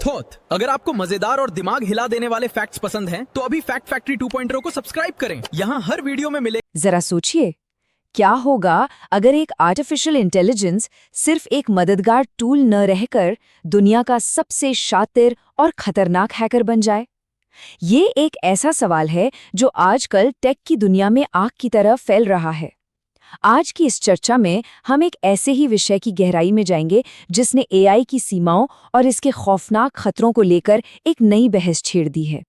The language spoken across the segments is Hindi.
थॉट। अगर आपको मजेदार और दिमाग हिला देने वाले फैक्ट्स पसंद हैं, तो अभी फैक्ट फैक्ट्री 2.0 को सब्सक्राइब करें। यहाँ हर वीडियो में मिले। जरा सोचिए, क्या होगा अगर एक आर्टिफिशियल इंटेलिजेंस सिर्फ एक मददगार टूल न रहकर दुनिया का सबसे शातिर और खतरनाक हैकर बन जाए? ये एक ऐसा सवाल है जो आजकल टेक की दुनिया में आग की तरह फैल रहा है। आज की इस चर्चा में हम एक ऐसे ही विषय की गहराई में जाएंगे जिसने एआई की सीमाओं और इसके खौफनाक खतरों को लेकर एक नई बहस छेड़ दी है।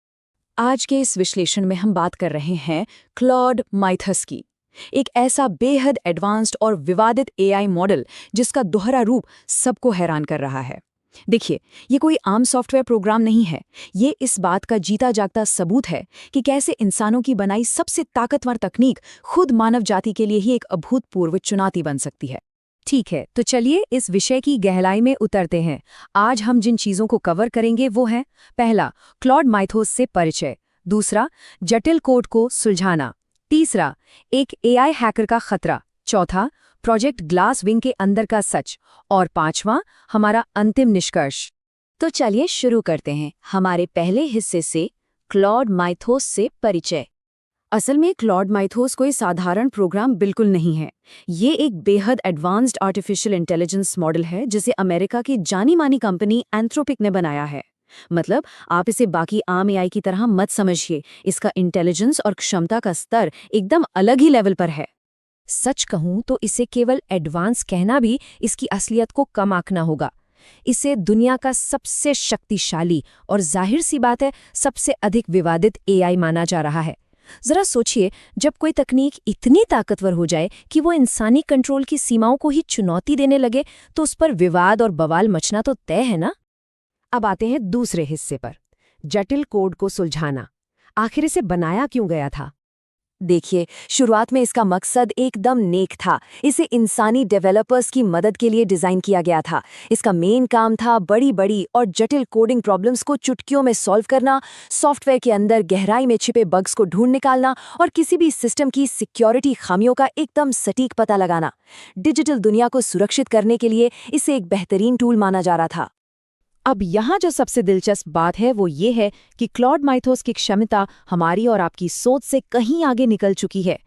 आज के इस विश्लेषण में हम बात कर रहे हैं क्लॉड माइथस की, एक ऐसा बेहद एडवांस्ड और विवादित एआई मॉडल जिसका दोहरा रूप सबको हैरान कर रहा है। देखिए, ये कोई आम सॉफ्टवेयर प्रोग्राम नहीं है, ये इस बात का जीता जागता सबूत है कि कैसे इंसानों की बनाई सबसे ताकतवर तकनीक खुद मानव जाति के लिए ही एक अभूतपूर्व चुनौती बन सकती है। ठीक है, तो चलिए इस विषय की गहराई में उतरते हैं। आज हम जिन चीजों को कवर करेंगे वो है, पहला, क्लॉड माइथोस से परिचय, दूसरा, जटिल कोड को सुलझाना, तीसरा, एक एआई हैकर का खतरा, चौथा, प्रोजेक्ट ग्लास विंग के अंदर का सच, और पांचवां, हमारा अंतिम निष्कर्ष। तो चलिए शुरू करते हैं हमारे पहले हिस्से से, क्लॉड माइथोस से परिचय। असल में क्लॉड माइथोस कोई साधारण प्रोग्राम बिल्कुल नहीं है। ये एक बेहद एडवांस्ड आर्टिफिशियल इंटेलिजेंस मॉडल है जिसे अमेरिका की जानी मानी कंपनी एंथ्रोपिक ने बनाया है। मतलब आप इसे बाकी आम एआई की तरह मत समझिए, इसका इंटेलिजेंस और क्षमता का स्तर एकदम अलग ही लेवल पर है। सच कहूं तो इसे केवल एडवांस कहना भी इसकी असलियत को कम आंकना होगा। इसे दुनिया का सबसे शक्तिशाली और जाहिर सी बात है सबसे अधिक विवादित एआई माना जा रहा है। जरा सोचिए, जब कोई तकनीक इतनी ताकतवर हो जाए कि वो इंसानी कंट्रोल की सीमाओं को ही चुनौती देने लगे, तो उस पर विवाद और बवाल मचना तो तय है ना। अब आते हैं दूसरे हिस्से पर, जटिल कोड को सुलझाना। आखिर इसे बनाया क्यों गया था? देखिए, शुरुआत में इसका मकसद एकदम नेक था। इसे इंसानी डेवलपर्स की मदद के लिए डिज़ाइन किया गया था। इसका मेन काम था बड़ी बड़ी और जटिल कोडिंग प्रॉब्लम्स को चुटकियों में सॉल्व करना, सॉफ्टवेयर के अंदर गहराई में छिपे बग्स को ढूंढ निकालना और किसी भी सिस्टम की सिक्योरिटी खामियों का एकदम सटीक पता लगाना। डिजिटल दुनिया को सुरक्षित करने के लिए इसे एक बेहतरीन टूल माना जा रहा था। अब यहाँ जो सबसे दिलचस्प बात है वो ये है कि क्लॉड माइथोस की क्षमता हमारी और आपकी सोच से कहीं आगे निकल चुकी है।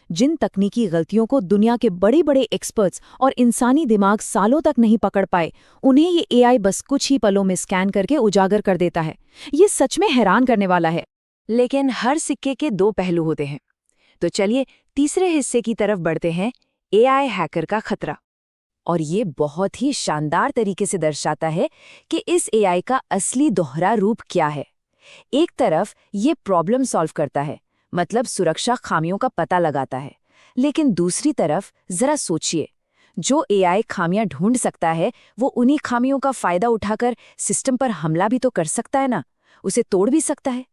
जिन तकनीकी गलतियों को दुनिया के बड़े बड़े एक्सपर्ट्स और इंसानी दिमाग सालों तक नहीं पकड़ पाए, उन्हें ये एआई बस कुछ ही पलों में स्कैन करके उजागर कर देता है। ये सच में हैरान करने वाला है। लेकिन हर सिक्के के दो पहलू होते हैं। तो चलिए तीसरे हिस्से की तरफ बढ़ते हैं, एआई हैकर का खतरा। और ये बहुत ही शानदार तरीके से दर्शाता है कि इस एआई का असली दोहरा रूप क्या है। एक तरफ ये प्रॉब्लम सॉल्व करता है, मतलब सुरक्षा खामियों का पता लगाता है, लेकिन दूसरी तरफ जरा सोचिए, जो एआई खामियां ढूंढ सकता है वो उन्हीं खामियों का फायदा उठाकर सिस्टम पर हमला भी तो कर सकता है ना, उसे तोड़ भी सकता है।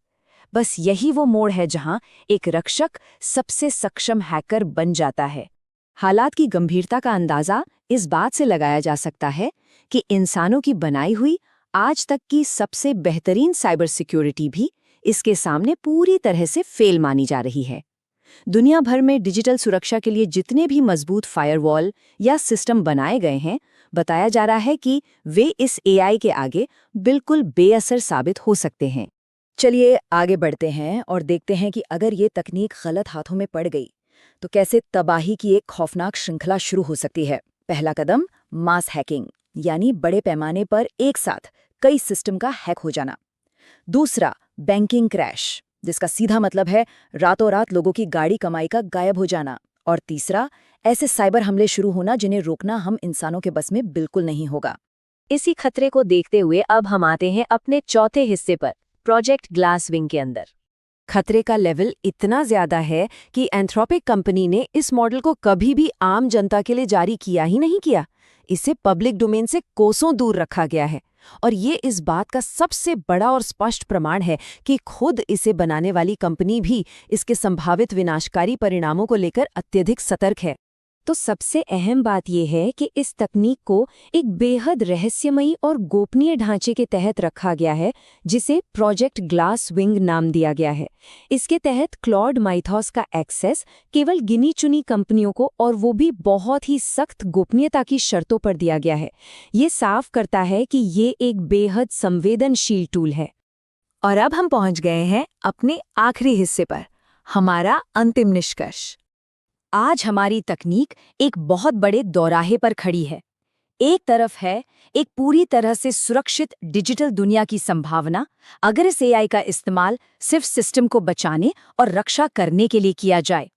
बस यही वो मोड़ है जहां एक रक्षक सबसे सक्षम हैकर बन जाता है। हालात की गंभीरता का अंदाजा इस बात से लगाया जा सकता है कि इंसानों की बनाई हुई आज तक की सबसे बेहतरीन साइबर सिक्योरिटी भी इसके सामने पूरी तरह से फेल मानी जा रही है। दुनिया भर में डिजिटल सुरक्षा के लिए जितने भी मजबूत फायरवॉल या सिस्टम बनाए गए हैं, बताया जा रहा है कि वे इस एआई के आगे बिल्कुल बेअसर साबित हो सकते हैं। चलिए आगे बढ़ते हैं और देखते हैं कि अगर ये तकनीक गलत हाथों में पड़ गई तो कैसे तबाही की एक खौफनाक श्रृंखला शुरू हो सकती है। पहला कदम, मास हैकिंग, यानी बड़े पैमाने पर एक साथ कई सिस्टम का हैक हो जाना। दूसरा, बैंकिंग क्रैश, जिसका सीधा मतलब है रातों रात लोगों की गाड़ी कमाई का गायब हो जाना। और तीसरा, ऐसे साइबर हमले शुरू होना जिन्हें रोकना हम इंसानों के बस में बिल्कुल नहीं होगा। इसी खतरे को देखते हुए अब हम आते हैं अपने चौथे हिस्से पर, प्रोजेक्ट ग्लास विंग के अंदर। खतरे का लेवल इतना ज्यादा है कि एंथ्रोपिक कंपनी ने इस मॉडल को कभी भी आम जनता के लिए जारी किया ही नहीं किया। इसे पब्लिक डोमेन से कोसों दूर रखा गया है। और ये इस बात का सबसे बड़ा और स्पष्ट प्रमाण है कि खुद इसे बनाने वाली कंपनी भी इसके संभावित विनाशकारी परिणामों को लेकर अत्यधिक सतर्क है। तो सबसे अहम बात यह है कि इस तकनीक को एक बेहद रहस्यमयी और गोपनीय ढांचे के तहत रखा गया है, जिसे प्रोजेक्ट ग्लास विंग नाम दिया गया है। इसके तहत क्लॉड माइथॉस का एक्सेस केवल गिनी चुनी कंपनियों को, और वो भी बहुत ही सख्त गोपनीयता की शर्तों पर दिया गया है। ये साफ करता है कि ये एक बेहद संवेदनशील टूल है। और अब हम पहुंच गए हैं अपने आखिरी हिस्से पर, हमारा अंतिम निष्कर्ष। आज हमारी तकनीक एक बहुत बड़े दौराहे पर खड़ी है। एक तरफ है एक पूरी तरह से सुरक्षित डिजिटल दुनिया की संभावना, अगर इस एआई का इस्तेमाल सिर्फ सिस्टम को बचाने और रक्षा करने के लिए किया जाए।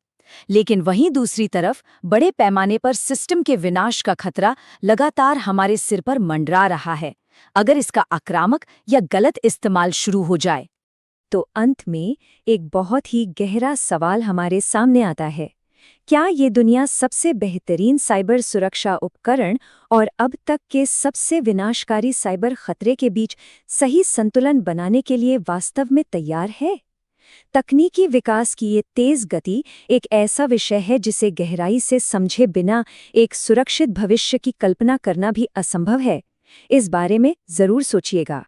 लेकिन वहीं दूसरी तरफ बड़े पैमाने पर सिस्टम के विनाश का खतरा लगातार हमारे सिर पर मंडरा रहा है, अगर इसका आक्रामक या गलत इस्तेमाल शुरू हो जाए। तो अंत में एक बहुत ही गहरा सवाल हमारे सामने आता है, क्या ये दुनिया सबसे बेहतरीन साइबर सुरक्षा उपकरण और अब तक के सबसे विनाशकारी साइबर खतरे के बीच सही संतुलन बनाने के लिए वास्तव में तैयार है? तकनीकी विकास की ये तेज गति एक ऐसा विषय है जिसे गहराई से समझे बिना एक सुरक्षित भविष्य की कल्पना करना भी असंभव है। इस बारे में जरूर सोचिएगा।